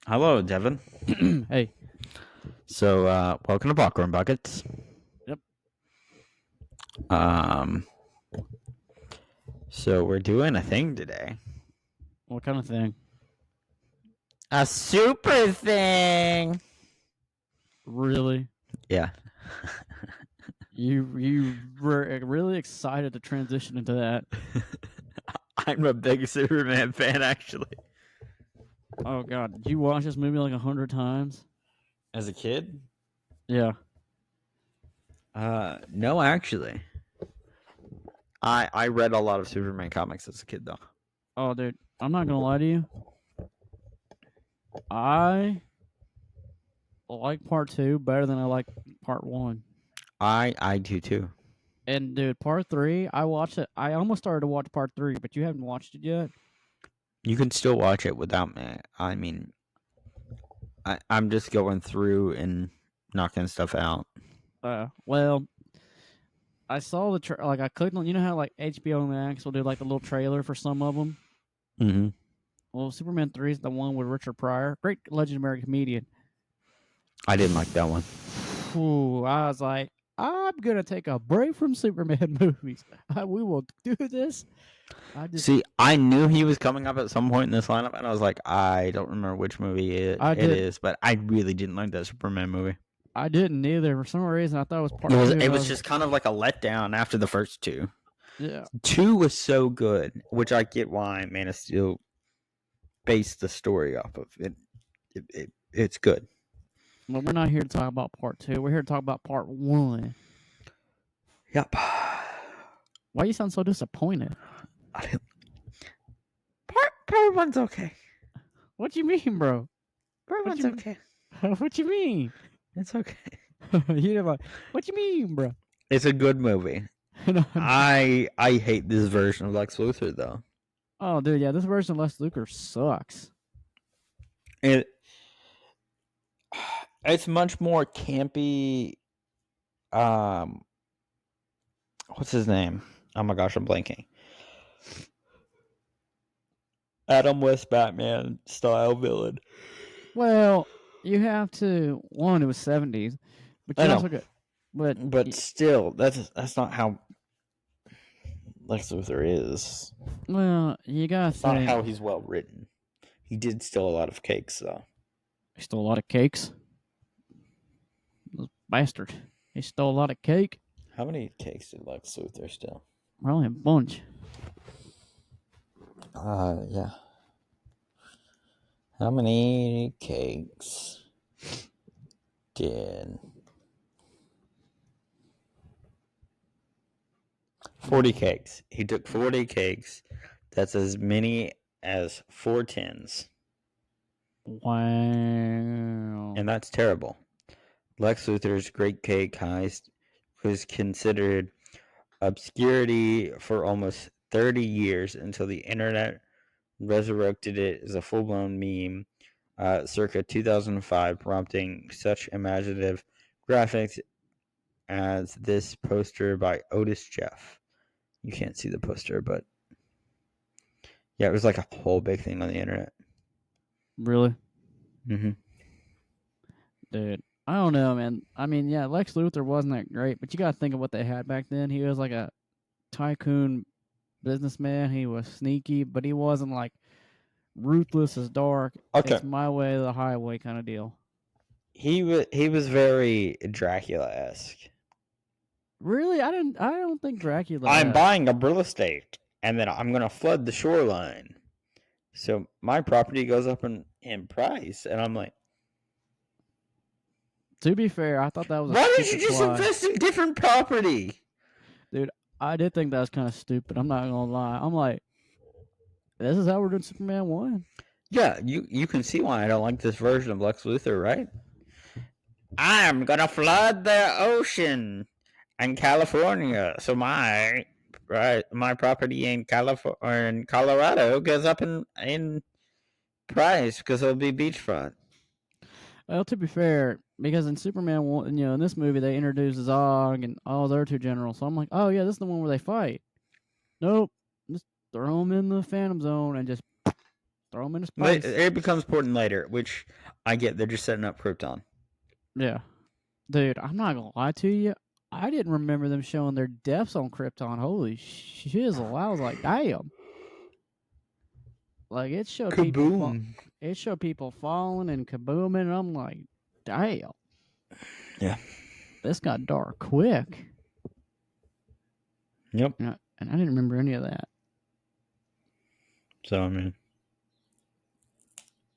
Hello, Devin. Hey. So, welcome to Popcorn Buckets. Yep. Um, so we're doing a thing today. What kind of thing? A super thing. Really? Yeah. You were really excited to transition into that. I'm a big Superman fan, actually. Oh God, did you watch this movie like 100 times? As a kid? Yeah. No, actually. I read a lot of Superman comics as a kid, though. Oh, dude, I'm not gonna lie to you. I like part two better than I like part one. I do too. And dude, part three, I watched it. I almost started to watch part three, but you haven't watched it yet. You can still watch it without me. I mean, I'm just going through and knocking stuff out. Well, I saw like I clicked on. You know how like HBO Max will do like the little trailer for some of them. Mm-hmm. Well, Superman 3 is the one with Richard Pryor, great legendary comedian. I didn't like that one. Ooh, I was like, I'm gonna take a break from Superman movies. We will do this. See, I knew he was coming up at some point in this lineup, and I was like, I don't remember which movie I it did is, but I really didn't like that Superman movie. I didn't either. For some reason, I thought it was It part was two. it was just kind of like a letdown after the first two. Yeah. Two was so good, which I get why Man of Steel based the story off of it. It's good. But we're not here to talk about part two. We're here to talk about part one. Yep. Why you sound so disappointed? I didn't, part one's okay. What you mean, bro? Part What one's you okay. what you mean? It's okay. You're like, what you mean, bro? It's a good movie. I hate this version of Lex Luthor though. Oh, dude, yeah, this version of Lex Luthor sucks. It it's much more campy. Um, what's his name? Oh my gosh, I'm blanking. Adam West Batman style villain. Well, you have to. One, it was 70s, but I you know, also got. But but still, that's not how Lex Luthor is. well, you gotta It's not think. how he's well written. He did steal a lot of cakes, though. He stole a lot of cakes. Bastard. He stole a lot of cake. How many cakes did Lex Luthor steal? Probably a bunch. Yeah. How many cakes did 40 cakes? He took 40 cakes. That's as many as 4 tins. Wow. And that's terrible. Lex Luthor's Great Cake Heist was considered obscurity for almost 30 years until the internet resurrected it as a full-blown meme circa 2005, prompting such imaginative graphics as this poster by Otis Jeff. You can't see the poster, but yeah, it was like a whole big thing on the internet. Really? Mm-hmm. Dude. I don't know, man. I mean, yeah, Lex Luthor wasn't that great, but you gotta think of what they had back then. He was like a tycoon businessman. He was sneaky, but he wasn't like ruthless as dark. Okay, It's my way or the highway kind of deal. he was very Dracula-esque. Really, I don't think Dracula I'm esque. buying a real estate, and then I'm gonna flood the shoreline, so my property goes up in price, and I'm like, To be fair, I thought that was a why did you stupid just plot. invest in different property? Dude, I did think that was kind of stupid. I'm not gonna lie. I'm like, this is how we're doing Superman 1. Yeah, you can see why I don't like this version of Lex Luthor, right? I'm gonna flood the ocean in California, so my property in California in Colorado goes up in price because it'll be beachfront. Well, to be fair, because in Superman 1, in this movie, they introduce Zog and all their two generals. So I'm like, oh, yeah, this is the one where they fight. Nope. Just throw them in the Phantom Zone and just throw him into But space. it becomes important later, which I get. They're just setting up Krypton. Yeah. Dude, I'm not gonna lie to you. I didn't remember them showing their deaths on Krypton. Holy shizzle. I was like, damn. Like it showed people Kaboom. it showed people falling and kabooming, and I'm like, damn. Yeah. This got dark quick. Yep. And I didn't remember any of that. So I mean,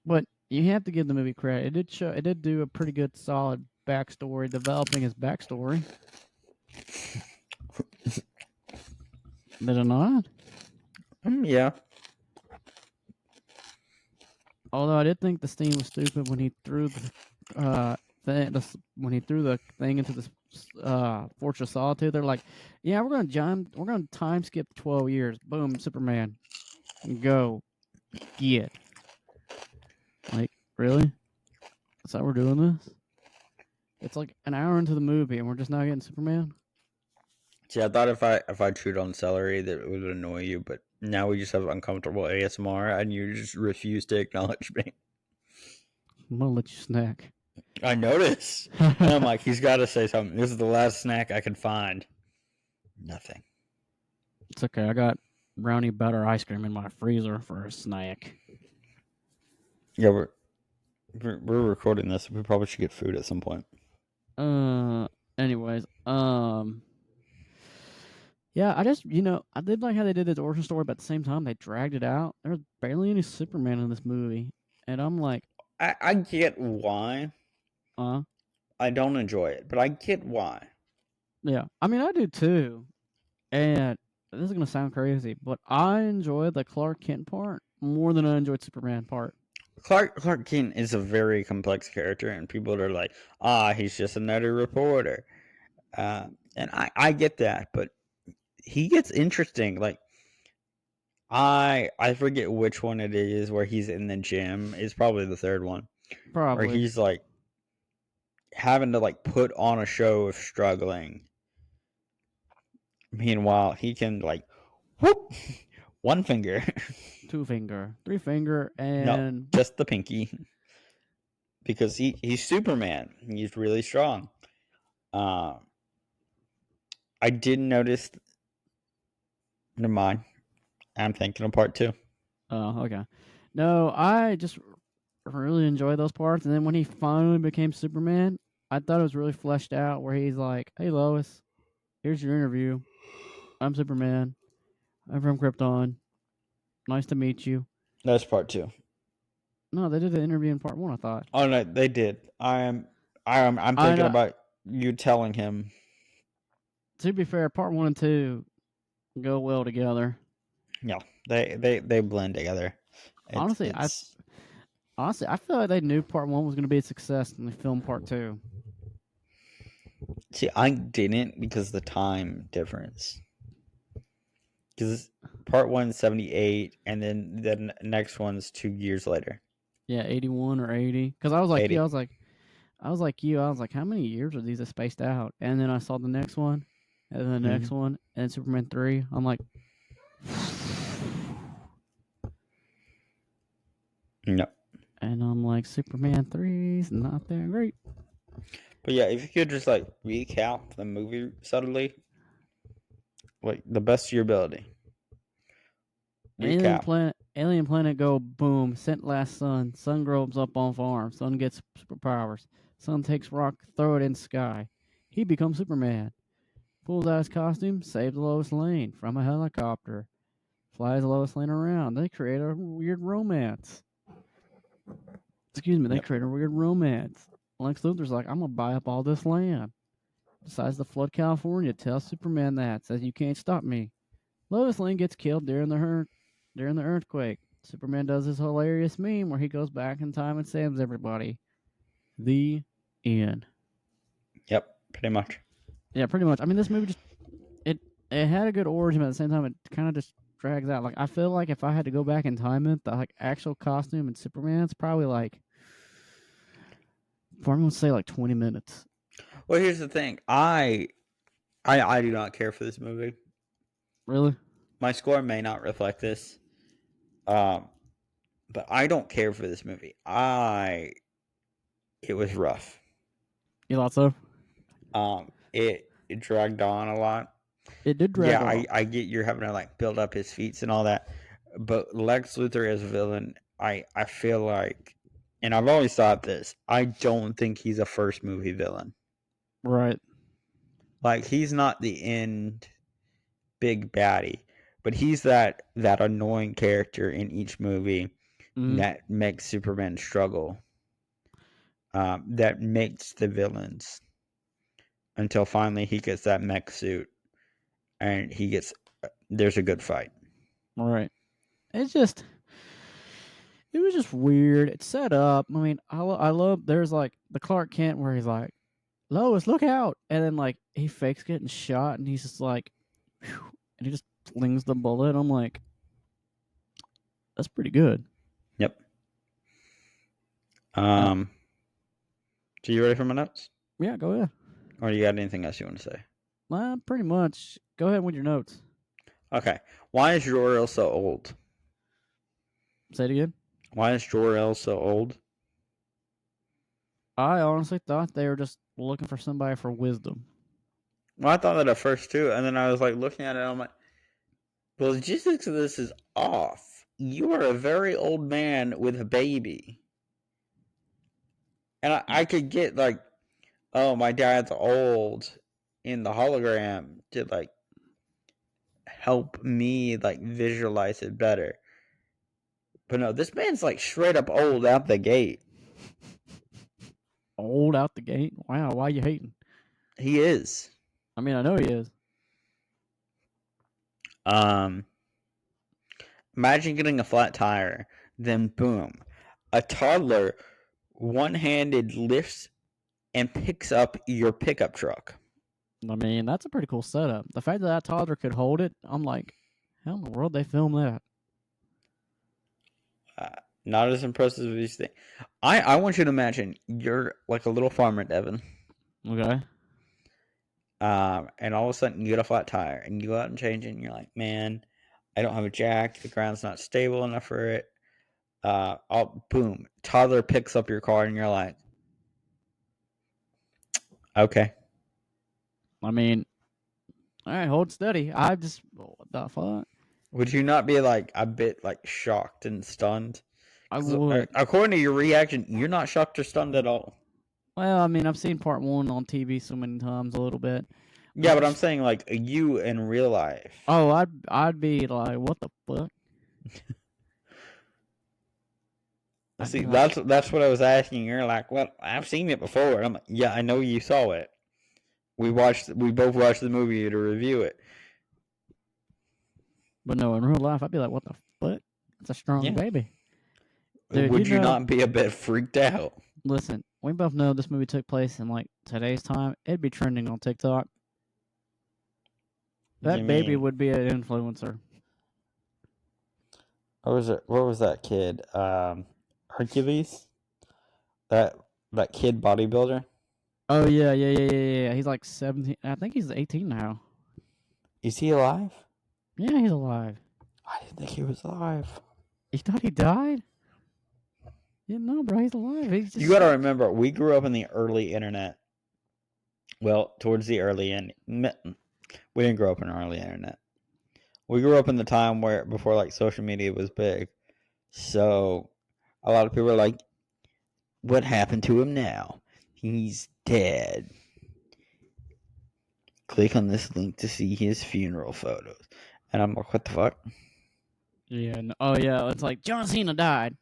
but you have to give the movie credit. It did do a pretty good, solid backstory, developing his backstory. Did it not? Yeah. Although I did think the scene was stupid when he threw the thing into the Fortress of Solitude. They're like, "Yeah, we're gonna time skip 12 years. Boom, Superman, go get." Like, really? That's how we're doing this? It's like an hour into the movie and we're just not getting Superman. See, I thought if I chewed on celery that it would annoy you, but now we just have uncomfortable ASMR, and you just refuse to acknowledge me. I'm gonna let you snack. I notice. And I'm like, he's got to say something. This is the last snack I could find. Nothing. It's okay. I got brownie butter ice cream in my freezer for a snack. Yeah, we're recording this. We probably should get food at some point. Anyways, yeah, I just I did like how they did this origin story, but at the same time they dragged it out. There was barely any Superman in this movie, and I'm like, I get why. I don't enjoy it, but I get why. Yeah, I mean I do too, and this is gonna sound crazy, but I enjoyed the Clark Kent part more than I enjoyed Superman part. Clark Kent is a very complex character, and people are like, he's just another reporter. And I get that, but he gets interesting. Like, I forget which one it is where he's in the gym. It's probably the third one. Probably. Where he's like having to like put on a show of struggling. Meanwhile, he can like whoop one finger. 2 finger, 3 finger, and no, just the pinky. Because he's Superman. He's really strong. I didn't notice. Never mind. I'm thinking of part 2. Oh, okay. No, I just really enjoyed those parts, and then when he finally became Superman, I thought it was really fleshed out. Where he's like, "Hey, Lois, here's your interview. I'm Superman. I'm from Krypton. Nice to meet you." That's part 2. No, they did the interview in part 1. I thought. Oh no, they did. I'm thinking about you telling him. To be fair, part 1 and 2 go well together. Yeah, they blend together. Honestly, I feel like they knew part 1 was going to be a success, and they filmed part 2. See, I didn't because the time difference. Because part 1's 78, and then the next one's 2 years later. Yeah, 81 or 80. Because I was like, 80. I was like, how many years are these spaced out? And then I saw the next one, and then the next one, and Superman 3. I'm like, no. And I'm like, Superman 3's not that great. But yeah, if you could just like recap the movie subtly, like the best of your ability. Recap. Alien planet go boom. Sent last sun. Sun grows up on farm. Sun gets superpowers. Sun takes rock, throw it in sky. He becomes Superman. Pulls out his costume, saves Lois Lane from a helicopter. Flies Lois Lane around. They create a weird romance. Excuse me, they create a weird romance. Lex Luthor's like, I'm gonna buy up all this land. Decides to flood California. Tells Superman that. Says you can't stop me. Lois Lane gets killed during the earthquake. Superman does this hilarious meme where he goes back in time and saves everybody. The end. Yep, pretty much. Yeah, pretty much. I mean, this movie just it had a good origin, but at the same time, it kind of just drags out. Like, I feel like if I had to go back in time, the like actual costume and Superman's probably like, I'm gonna say like 20 minutes. Well, here's the thing. I do not care for this movie. Really? My score may not reflect this. but I don't care for this movie. It was rough. You thought so? It dragged on a lot. It did drag Yeah, on. I get you're having to like build up his feats and all that, but Lex Luthor as a villain, I feel like, and I've always thought this, I don't think he's a first movie villain. Right. Like he's not the end big baddie, but he's that annoying character in each movie that makes Superman struggle. That makes the villains until finally he gets that mech suit and there's a good fight. Right. It was just weird. It's set up. I mean, I love. There's like the Clark Kent where he's like, "Lois, look out!" and then like he fakes getting shot, and he's just like, "Phew," and he just flings the bullet. I'm like, that's pretty good. Yep. Uh, So you ready for my notes? yeah, go ahead. Or you got anything else you want to say? Pretty much. Go ahead with your notes. Okay. Why is Jor-El so old? Say it again. Why is Jor-El so old? I honestly thought they were just looking for somebody for wisdom. Well, I thought that at first too, and then I was like looking at it, and I'm like, the logistics of this is off. You are a very old man with a baby. And I could get like, oh, my dad's old in the hologram to like help me like visualize it better. But no, this man's like straight up old out the gate. Old out the gate. Wow, why you hating? He is. I mean, I know he is. Imagine getting a flat tire, then boom, a toddler one-handed lifts and picks up your pickup truck. I mean, that's a pretty cool setup. The fact that toddler could hold it, I'm like, how in the world they film that? Not as impressive as you think. I want you to imagine you're like a little farmer, Devin. Okay. And all of a sudden you get a flat tire and you go out and change it and you're like, man, I don't have a jack. The ground's not stable enough for it. Boom. Toddler picks up your car and you're like, okay. I mean, all right, hold steady. What the fuck? Would you not be like a bit like shocked and stunned? I would. According to your reaction, you're not shocked or stunned at all. Well, I mean, I've seen part one on TV so many times, a little bit. Yeah, but I'm saying like you in real life. Oh, I'd be like, what the fuck? See, that's what I was asking. You're like, well, I've seen it before. I'm like, yeah, I know you saw it. We both watched the movie to review it. But no, in real life, I'd be like, what the fuck? It's a strong baby. Dude, would you not be a bit freaked out? Listen, we both know this movie took place in like today's time. It'd be trending on TikTok. That baby would be an influencer. What was that kid? Hercules? That kid bodybuilder? Oh yeah. He's like 17. I think he's 18 now. Is he alive? Yeah, he's alive. I didn't think he was alive. You thought he died? Yeah, no, bro, he's alive. You got to remember, we grew up in the early internet. Well, towards the early end. We didn't grow up in early internet. We grew up in the time before like social media was big. So a lot of people are like, what happened to him now? He's dead. Click on this link to see his funeral photos. And I'm like, what the fuck? Yeah. Oh, yeah. It's like John Cena died.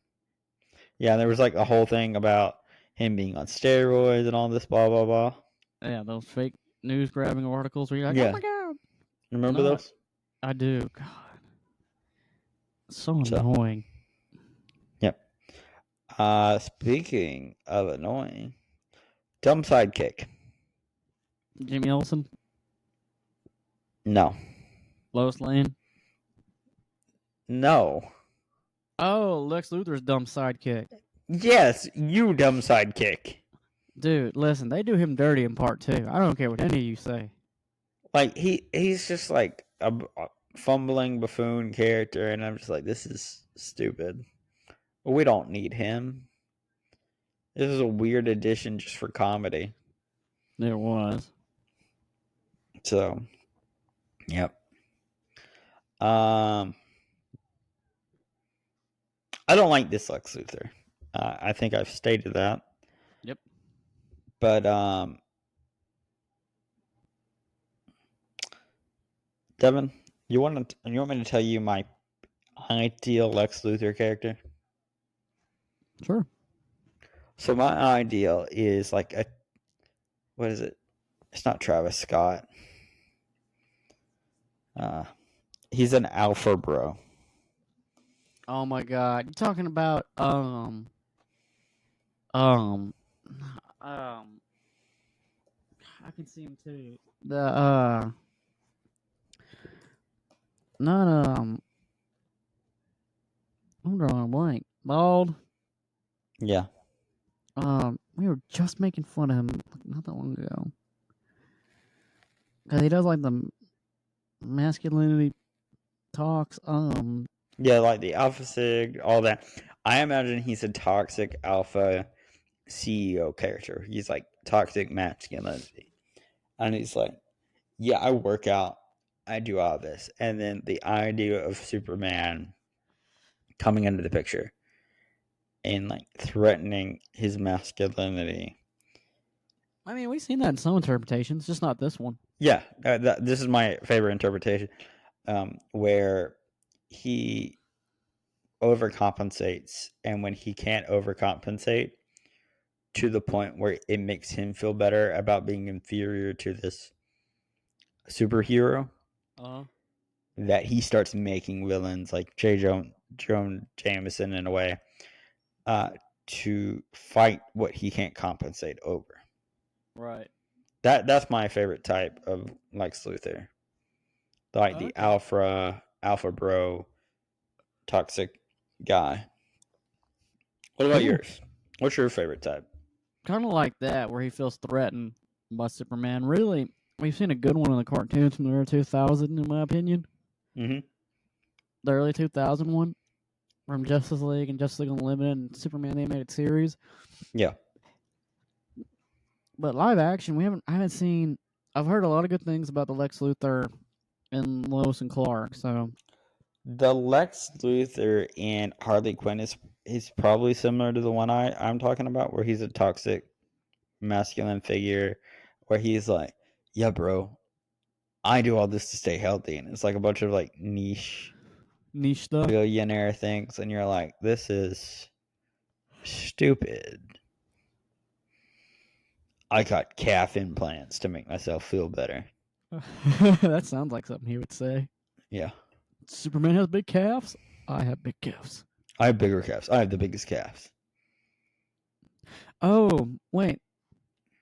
Yeah, there was like a whole thing about him being on steroids and all this blah, blah, blah. Yeah, those fake news grabbing articles where you're like, oh my God. Remember those? I do. God. So annoying. Yep. Speaking of annoying, dumb sidekick. Jimmy Olsen? No. Lois Lane? No. Oh, Lex Luthor's dumb sidekick. Yes, you dumb sidekick. Dude, listen, they do him dirty in part 2. I don't care what any of you say. Like, he's just like a fumbling buffoon character, and I'm just like, this is stupid. We don't need him. This is a weird addition just for comedy. There was. So, yep. I don't like this Lex Luthor. I think I've stated that. Yep. But Devin, you want me to tell you my ideal Lex Luthor character? Sure. So my ideal is like a, what is it? It's not Travis Scott. He's an alpha bro. Oh my God, you talking about I can see him too. The not I'm drawing a blank. Bald. Yeah. We were just making fun of him not that long ago. Cause he does like the masculinity talks. Yeah, like the Alpha Sig, all that. I imagine he's a toxic alpha CEO character. He's like toxic masculinity. And he's like, yeah, I work out, I do all this. And then the idea of Superman coming into the picture and like threatening his masculinity. I mean, we've seen that in some interpretations, just not this one. Yeah, this is my favorite interpretation, where he overcompensates, and when he can't overcompensate to the point where it makes him feel better about being inferior to this superhero, that he starts making villains like J. Jonah Jameson in a way, to fight what he can't compensate over. Right. That's my favorite type of Lex Luthor. Like the alpha bro, toxic guy. What about yours? What's your favorite type? Kind of like that, where he feels threatened by Superman. Really, we've seen a good one in the cartoons from the early 2000, in my opinion. Mm-hmm. The early 2000 one from Justice League and Justice League Unlimited and Superman the animated series. Yeah. But live action, I haven't seen. I've heard a lot of good things about the Lex Luthor and Lois and Clark. So the Lex Luthor and Harley Quinn is probably similar to the one I'm talking about, where he's a toxic masculine figure, where he's like, yeah, bro, I do all this to stay healthy, and it's like a bunch of like niche stuff, billionaire things, and you're like, this is stupid. I got calf implants to make myself feel better. That sounds like something he would say. Yeah. Superman has big calves. I have big calves. I have bigger calves. I have the biggest calves. Oh, wait.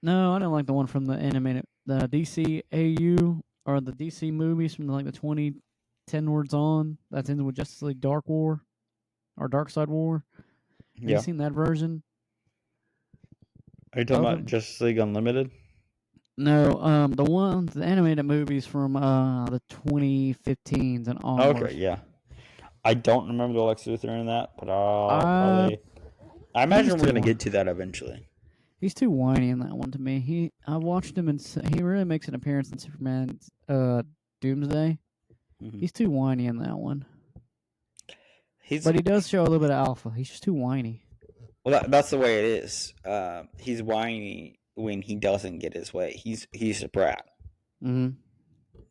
No, I don't like the one from the animated, the DC AU or the DC movies from like the 2010 words on. That's in with Justice League Dark War or Dark Side War. Have you seen that version? Are you talking about Justice League Unlimited? No, the animated movies from the 2015s and onwards. Okay, yeah. I don't remember the Lex Luthor in that, but I imagine we're gonna get to that eventually. He's too whiny in that one to me. I watched him and he really makes an appearance in Superman's Doomsday. Mm-hmm. He's too whiny in that one. But he does show a little bit of alpha. He's just too whiny. Well, that's the way it is. He's whiny when he doesn't get his way. He's a brat. Mm-hmm.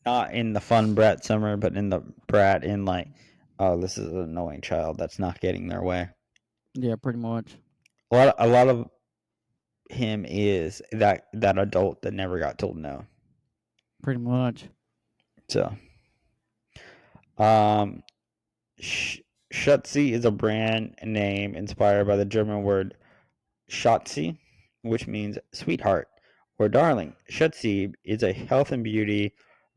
Not in the fun brat summer, but in the brat in like, oh, this is an annoying child that's not getting their way. Yeah, pretty much. A lot of him is that adult that never got told no. Pretty much. So, Schutzi is a brand name inspired by the German word Schatzi, which means sweetheart or darling. Schutzi is a health and beauty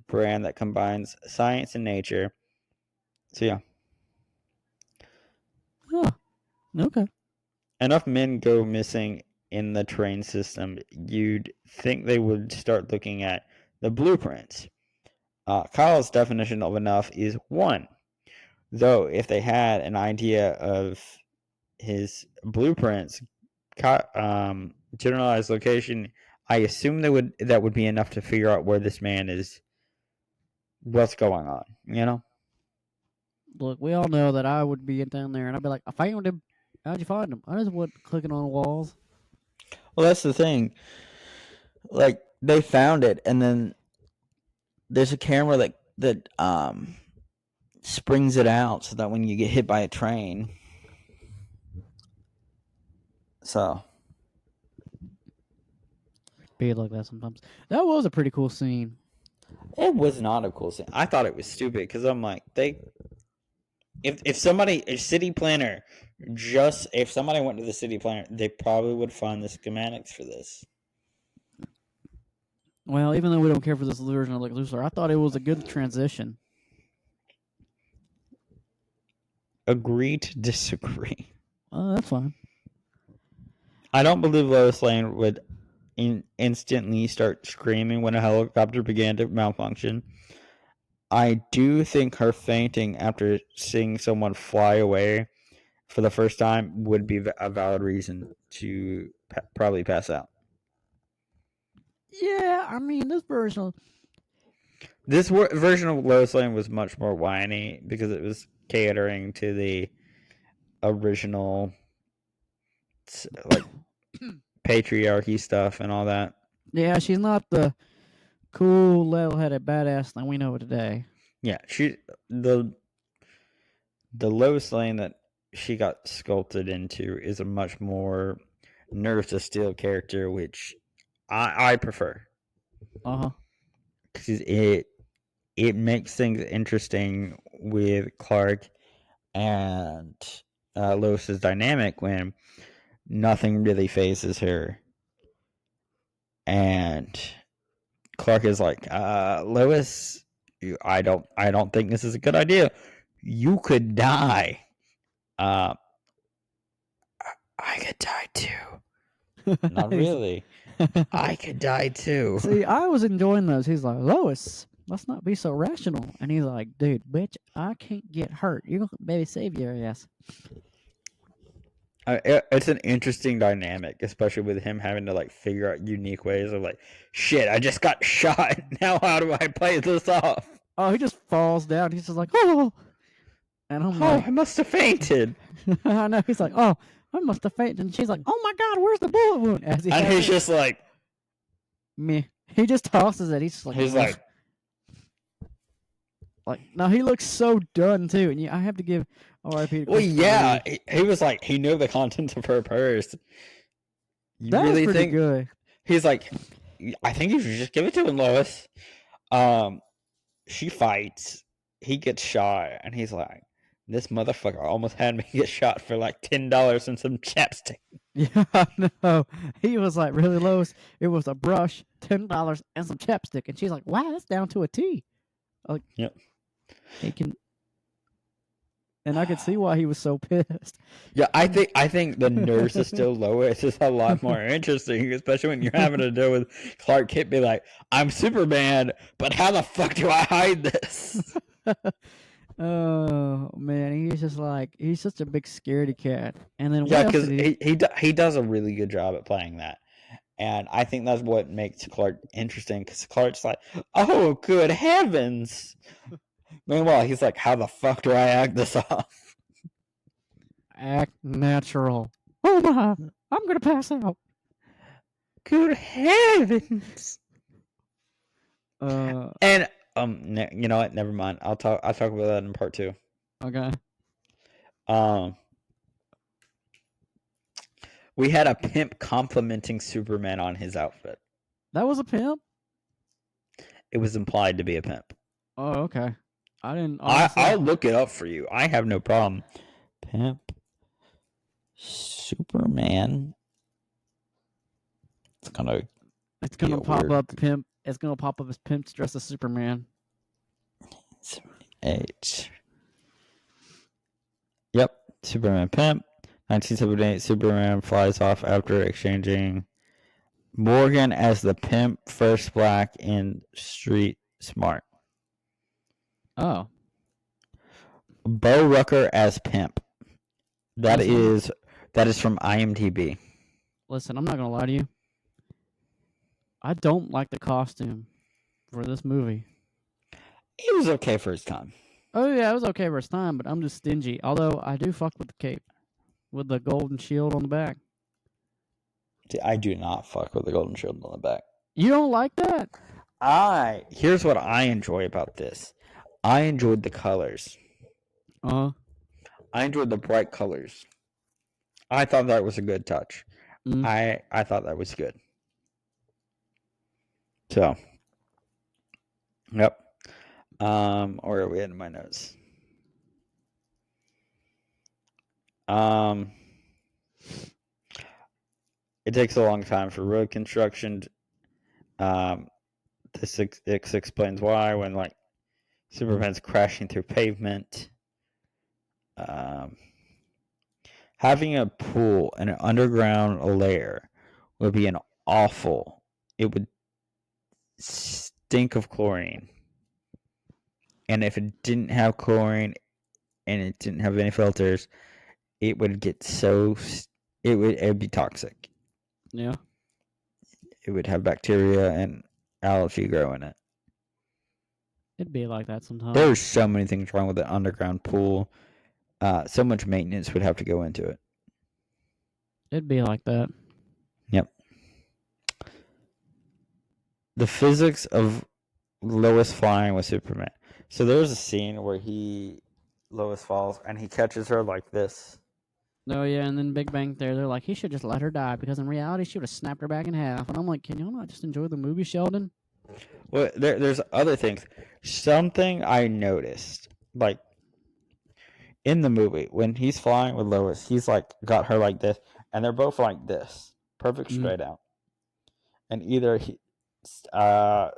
brand that combines science and nature. So yeah. Huh. Okay. Enough men go missing in the train system, you'd think they would start looking at the blueprints. Kyle's definition of enough is one. Though, if they had an idea of his blueprints, generalized location. I assume that would be enough to figure out where this man is, what's going on. You know. Look, we all know that I would be down there, and I'd be like, I found him. How'd you find him? I just wasn't clicking on walls. Well, that's the thing. Like they found it, and then there's a camera that springs it out so that when you get hit by a train. So Be like that sometimes. That was a pretty cool scene. it was not a cool scene. I thought it was stupid because I'm like, if somebody went to the city planner, they probably would find the schematics for this. Well, even though we don't care for this version of Lex Luthor, I thought it was a good transition. Agree to disagree. Oh, that's fine. I don't believe Lois Lane would instantly start screaming when a helicopter began to malfunction. I do think her fainting after seeing someone fly away for the first time would be a valid reason to probably pass out. Yeah, I mean, this version of Lois Lane was much more whiny because it was catering to the original, like, patriarchy stuff and all that. Yeah, she's not the cool, level-headed badass that we know today. Yeah, the Lois Lane that she got sculpted into is a much more nerves of steel character, which I prefer. Because it makes things interesting with Clark and Lois's dynamic when nothing really phases her, and Clark is like, Lois, I don't think this is a good idea. You could die. I could die too. Not really. I could die too. See, I was enjoying those. He's like, Lois, let's not be so rational. And he's like, dude, bitch, I can't get hurt. You're going to maybe save your ass. It's an interesting dynamic, especially with him having to figure out unique ways of shit, I just got shot. Now how do I play this off? Oh, he just falls down. He's just like, oh. And I'm like, I must have fainted. I know. He's like, oh, I must have fainted. And she's like, oh my God, where's the bullet wound? And he's just like, meh. He just tosses it. He's just like, he's like, no, he looks so done too. And I have to give R.I.P. to well, yeah, he was like, he knew the contents of her purse. You that really was pretty good. He's like, I think you should just give it to him, Lois. She fights. He gets shot, and he's like, this motherfucker almost had me get shot for $10 and some chapstick. Yeah, no. He was like, really, Lois? It was a brush, $10, and some chapstick. And she's like, wow, that's down to a T. Yep. He can. And I could see why he was so pissed. Yeah, I think the nurse is still Lois is a lot more interesting, especially when you're having to deal with Clark Kent be like, I'm Superman, but how the fuck do I hide this? Oh man, he's just he's such a big scaredy cat. And then yeah, because he does a really good job at playing that, and I think that's what makes Clark interesting. Because Clark's like, oh good heavens. Meanwhile, he's like, how the fuck do I act this off? Act natural. Oh my, I'm gonna pass out. Good heavens. And you know what? Never mind. I'll talk about that in part 2. Okay. We had a pimp complimenting Superman on his outfit. That was a pimp? It was implied to be a pimp. Oh, okay. I didn't. I'll look it up for you. I have no problem. Pimp Superman. It's gonna pop weird. up pimp. It's gonna pop up as pimp dressed as Superman. 78. Yep, Superman pimp. 1978. Superman flies off after exchanging Morgan as the pimp, first black in Street Smart. Oh. Bo Rucker as pimp. That is That is from IMDb. Listen, I'm not gonna lie to you. I don't like the costume for this movie. It was okay for its time. Oh yeah, it was okay for its time, but I'm just stingy. Although I do fuck with the cape, with the golden shield on the back. See, I do not fuck with the golden shield on the back. You don't like that? Here's what I enjoy about this. I enjoyed the colors. Uh-huh. I enjoyed the bright colors. I thought that was a good touch. Mm. I thought that was good. So, yep. Or are we in my notes? It takes a long time for road construction. This explains why when like Superman's crashing through pavement. Having a pool and an underground lair would be an awful. It would stink of chlorine. And if it didn't have chlorine and it didn't have any filters, it would get so it would be toxic. Yeah. It would have bacteria and algae grow in it. It'd be like that sometimes. There's so many things wrong with an underground pool. So much maintenance would have to go into it. It'd be like that. Yep. The physics of Lois flying with Superman. So there's a scene where Lois falls and he catches her like this. Oh yeah, and then Big Bang Theory, they're like, he should just let her die because in reality she would have snapped her back in half. And I'm like, can y'all not just enjoy the movie, Sheldon? Well, there's other things. Something I noticed, like in the movie when he's flying with Lois, he's like got her like this, and they're both like this, perfect straight out. And either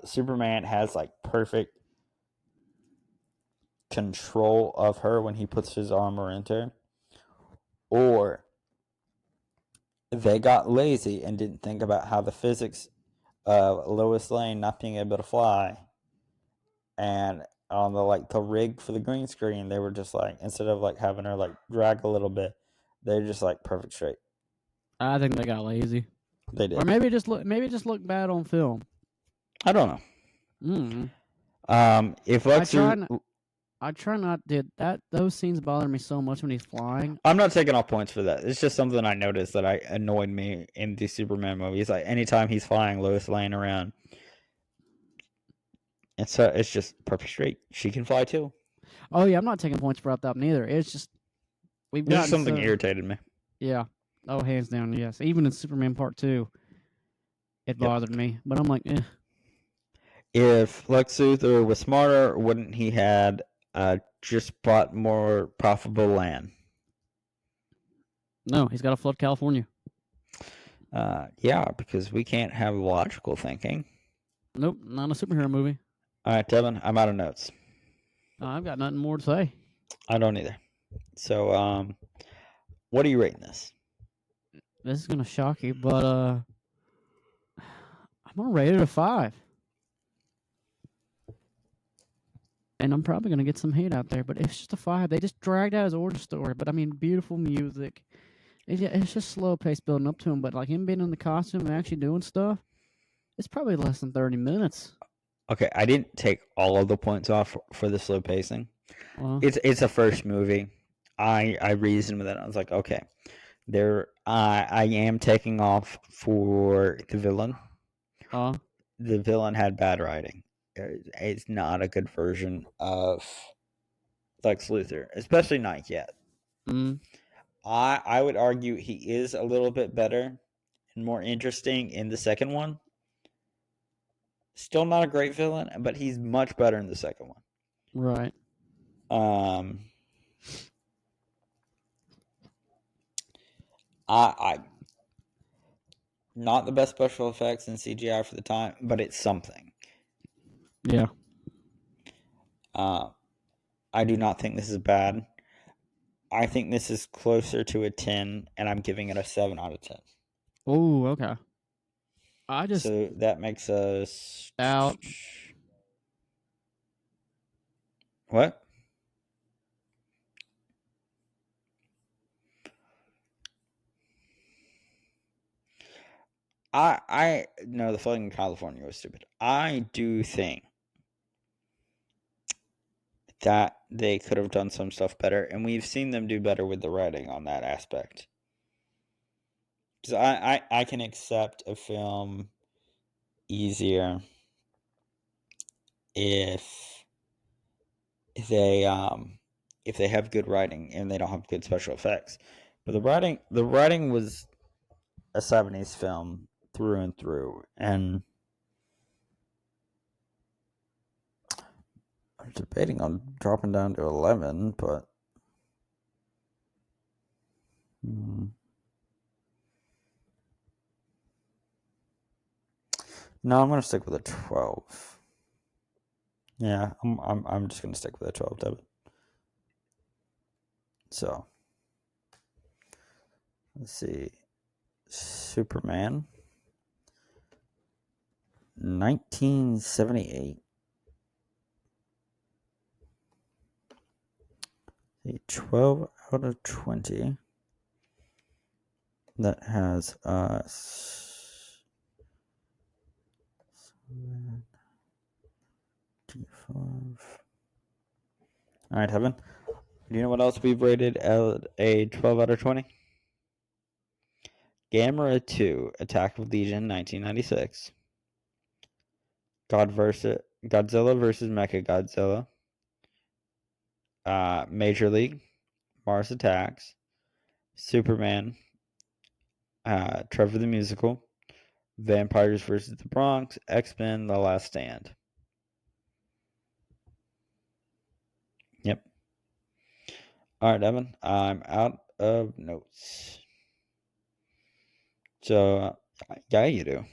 Superman has like perfect control of her when he puts his armor into her, or they got lazy and didn't think about how the physics of Lois Lane not being able to fly, and on the rig for the green screen, they were just like, instead of like having her like drag a little bit, they're just like perfect straight. I think they got lazy. They did, or maybe it just look bad on film. I don't know. If Lex I try not to. Those scenes bother me so much when he's flying. I'm not taking off points for that. It's just something I noticed that annoyed me in the Superman movies. Like anytime he's flying, Lois laying around. And so it's just perfect straight. She can fly too. Oh yeah, I'm not taking points for that neither. It's just we've got something irritated me. Yeah. Oh, hands down, yes. Even in Superman Part 2, it bothered me. But I'm like, eh. If Lex Luthor was smarter, wouldn't he had just bought more profitable land? No, he's got to flood California. Yeah, because we can't have logical thinking. Nope, not a superhero movie. All right, Devin, I'm out of notes. I've got nothing more to say. I don't either. So, what are you rating this? This is gonna shock you, but I'm gonna rate it a 5. And I'm probably gonna get some hate out there, but it's just a 5. They just dragged out his origin story, but I mean, beautiful music. It's just slow pace building up to him, but like him being in the costume and actually doing stuff, it's probably less than 30 minutes. Okay, I didn't take all of the points off for the slow pacing. Well, it's a first movie. I reasoned with it. I was like, okay, I am taking off for the villain. The villain had bad writing. It's not a good version of Lex Luthor, especially not yet. I would argue he is a little bit better and more interesting in the second one. Still not a great villain, but he's much better in the second one. Right. I not the best special effects and CGI for the time, but it's something. Yeah. I do not think this is bad. I think this is closer to a 10, and I'm giving it a 7 out of 10. Oh, okay. So that makes us out. What? I no, the flooding in California was stupid. I do think that they could have done some stuff better, and we've seen them do better with the writing on that aspect. Because I can accept a film easier if if they have good writing and they don't have good special effects. But the writing was a 70s film through and through, and I'm debating on dropping down to 11, but no, I'm gonna stick with a 12. Yeah, I'm just gonna stick with a 12, Devin. So let's see, Superman, 1978. A 12 out of 20. That has us. 5. All right, Heaven. Do you know what else we've rated at a 12 out of 20? Gamera 2, Attack of Legion, 1996. Godzilla versus Mechagodzilla. Major League, Mars Attacks, Superman, Trevor the Musical, Vampires versus the Bronx, X-Men: The Last Stand. Yep. All right, Evan. I'm out of notes. So, yeah, you do.